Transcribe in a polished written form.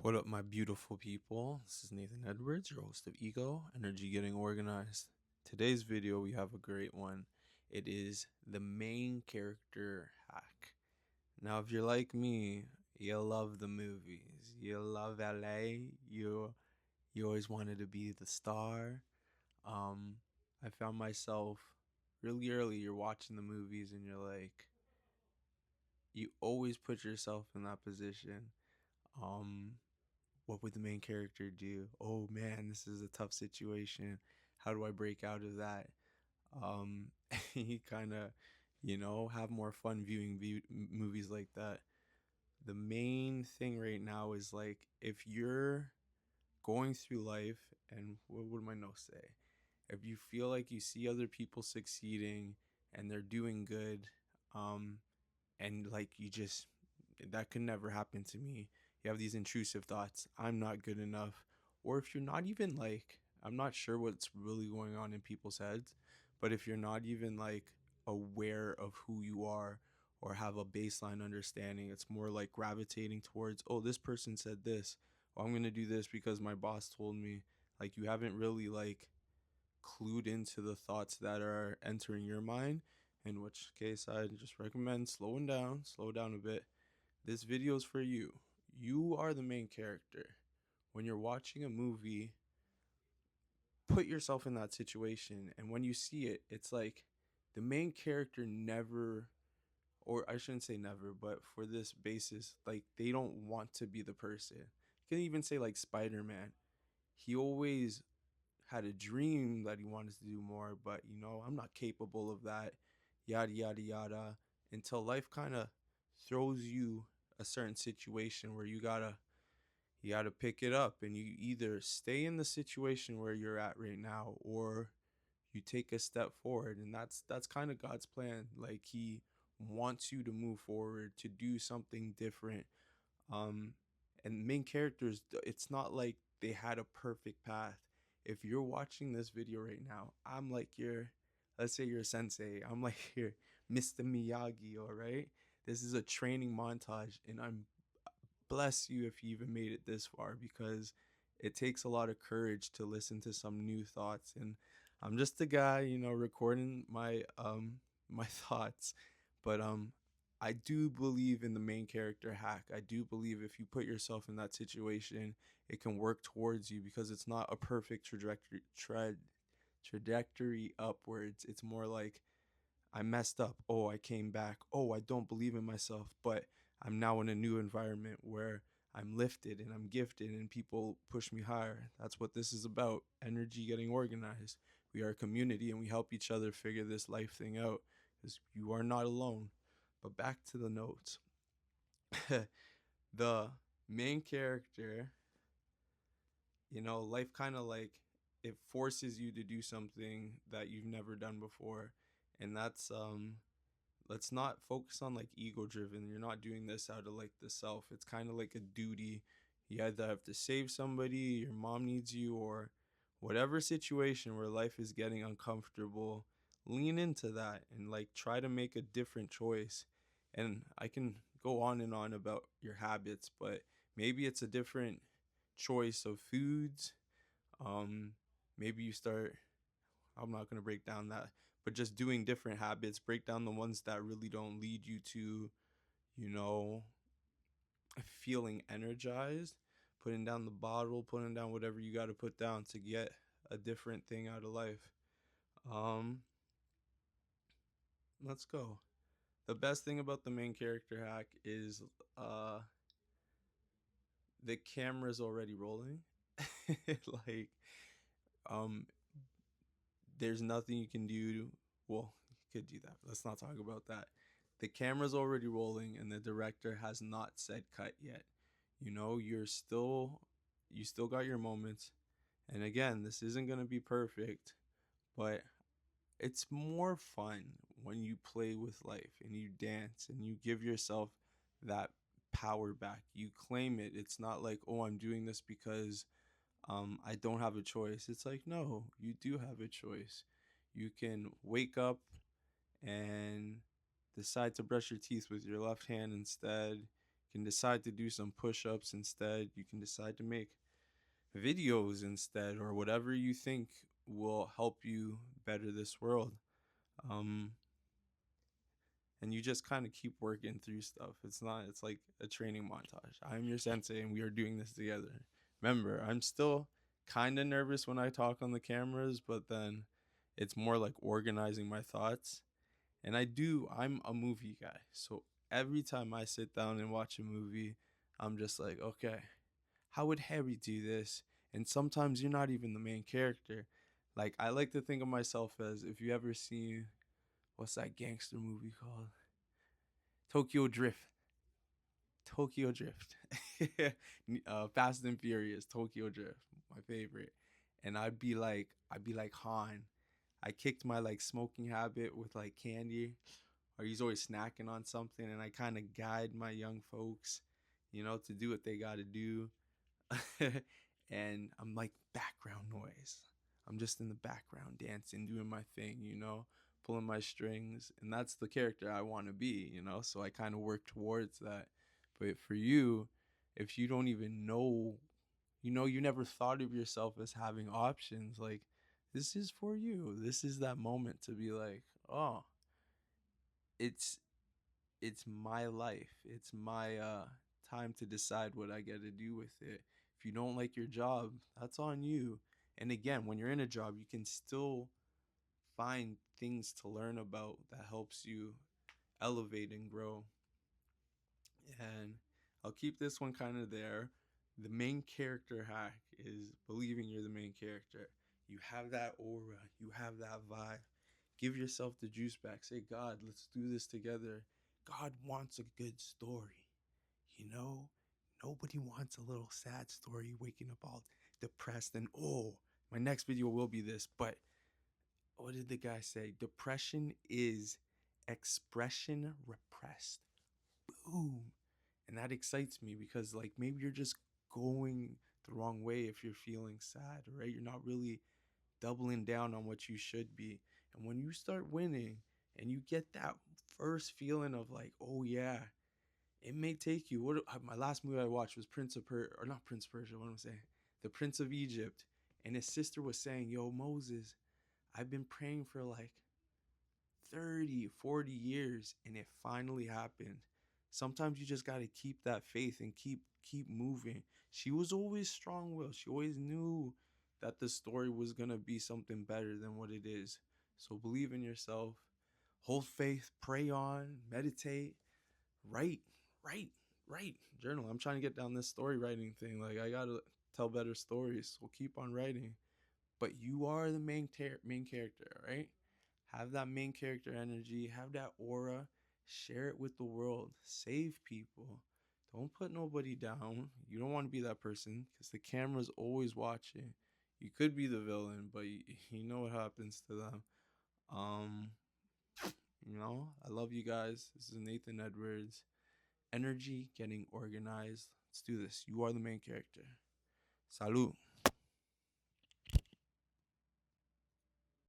What up, my beautiful people? This is Nathan Edwards, your host of Ego, Energy Getting Organized. Today's video, we have a great one. It is the main character hack. Now, if you're like me, you love the movies. You love LA. You always wanted to be the star. I found myself really early, you're watching the movies and you're like, you always put yourself in that position. Um, what would the main character do? Oh man, this is a tough situation. How do I break out of that? Um, you kind of, have more fun viewing movies like that. The main thing right now is like if you're going through life, and what would my notes say? If you feel like you see other people succeeding and they're doing good, um, and like you just that could never happen to me. You have these intrusive thoughts, I'm not good enough. Or if you're not even like, I'm not sure what's really going on in people's heads, but if you're not even like aware of who you are or have a baseline understanding, it's more like gravitating towards, oh, this person said this, well, I'm going to do this because my boss told me. Like you haven't really like clued into the thoughts that are entering your mind, in which case I just recommend slow down a bit. This video is for you. You are the main character. When you're watching a movie, put yourself in that situation, and when you see it, it's like the main character never, or I shouldn't say never, but for this basis, like they don't want to be the person. You can even say like Spider-Man. He always had a dream that he wanted to do more, but I'm not capable of that, yada yada yada, until life kind of throws you a certain situation where you gotta pick it up, and you either stay in the situation where you're at right now or you take a step forward. And that's kind of God's plan. Like he wants you to move forward, to do something different. um and main characters, it's not like they had a perfect path. If you're watching this video right now, I'm like your, let's say you're a sensei, I'm like your Mr. Miyagi. All right, this is a training montage, and I'm bless you if you even made it this far, because it takes a lot of courage to listen to some new thoughts. And I'm just a guy, recording my thoughts. But I do believe in the main character hack. I do believe if you put yourself in that situation, it can work towards you, because it's not a perfect trajectory upwards. It's more like, I messed up. Oh, I came back. Oh, I don't believe in myself, but I'm now in a new environment where I'm lifted and I'm gifted and people push me higher. That's what this is about. Energy getting organized. We are a community and we help each other figure this life thing out, because you are not alone. But back to the notes. The main character, life kind of like, it forces you to do something that you've never done before. And that's let's not focus on like ego driven. You're not doing this out of like the self. It's kind of like a duty. You either have to save somebody, your mom needs you, or whatever situation where life is getting uncomfortable. Lean into that and like try to make a different choice. And I can go on and on about your habits, but maybe it's a different choice of foods. um Maybe you start, I'm not going to break down that, but just doing different habits, break down the ones that really don't lead you to, you know, feeling energized, putting down the bottle, putting down whatever you got to put down to get a different thing out of life. Um, let's go. The best thing about the main character hack is uh the camera's already rolling. Like, um there's nothing you can do. Well, you could do that. Let's not talk about that. The camera's already rolling and the director has not said cut yet. You still got your moments. And again, this isn't going to be perfect, but it's more fun when you play with life and you dance and you give yourself that power back. You claim it. It's not like, oh, I'm doing this because I don't have a choice. It's like, no, you do have a choice. You can wake up and decide to brush your teeth with your left hand instead. You You can decide to do some push ups instead. You can decide to make videos instead, or whatever you think will help you better this world. Um, and you just kind of keep working through stuff. It's like a training montage. I'm your sensei and we are doing this together. Remember, I'm still kind of nervous when I talk on the cameras, but then it's more like organizing my thoughts. And I'm a movie guy. So every time I sit down and watch a movie, I'm just like, okay, how would Harry do this? And sometimes you're not even the main character. Like, I like to think of myself as, if you ever seen, what's that gangster movie called? Tokyo Drift. Tokyo Drift. Fast and Furious, Tokyo Drift, my favorite. And I'd be like Han. I kicked my like smoking habit with like candy, or he's always snacking on something, and I kind of guide my young folks, to do what they got to do. And I'm like background noise. I'm just in the background dancing, doing my thing, pulling my strings. And that's the character I want to be. So I kind of work towards that. But for you, if you don't even know, you never thought of yourself as having options, like, this is for you. This is that moment to be like, oh, it's it's my life. It's my time to decide what I get to do with it. If you don't like your job, that's on you. And again, when you're in a job, you can still find things to learn about that helps you elevate and grow. And I'll keep this one kind of there. The main character hack is believing you're the main character. You have that aura, you have that vibe. Give yourself the juice back. Say, God, let's do this together. God wants a good story. You know, nobody wants a little sad story waking up all depressed and, oh, my next video will be this. But what did the guy say? Depression is expression repressed. Boom. And that excites me because, like, maybe you're just going the wrong way if you're feeling sad, right? You're not really doubling down on what you should be. And when you start winning and you get that first feeling of like, oh yeah, it may take you. My last movie I watched was Prince of Persia, or not Prince of Persia, what am I saying? The Prince of Egypt. And his sister was saying, yo, Moses, I've been praying for like 30, 40 years and it finally happened. Sometimes you just got to keep that faith and keep moving. She was always strong-willed. She always knew that the story was going to be something better than what it is. So believe in yourself. Hold faith, pray on, meditate, write, write, write, journal. I'm trying to get down this story writing thing. Like, I got to tell better stories. So keep on writing. But you are the main character, right? Have that main character energy, have that aura, share it with the world, save people. Don't put nobody down. You don't want to be that person because the camera's always watching. You could be the villain, but you know what happens to them. Um, I love you guys. This is Nathan Edwards. Energy getting organized. Let's do this. You are the main character. Salud.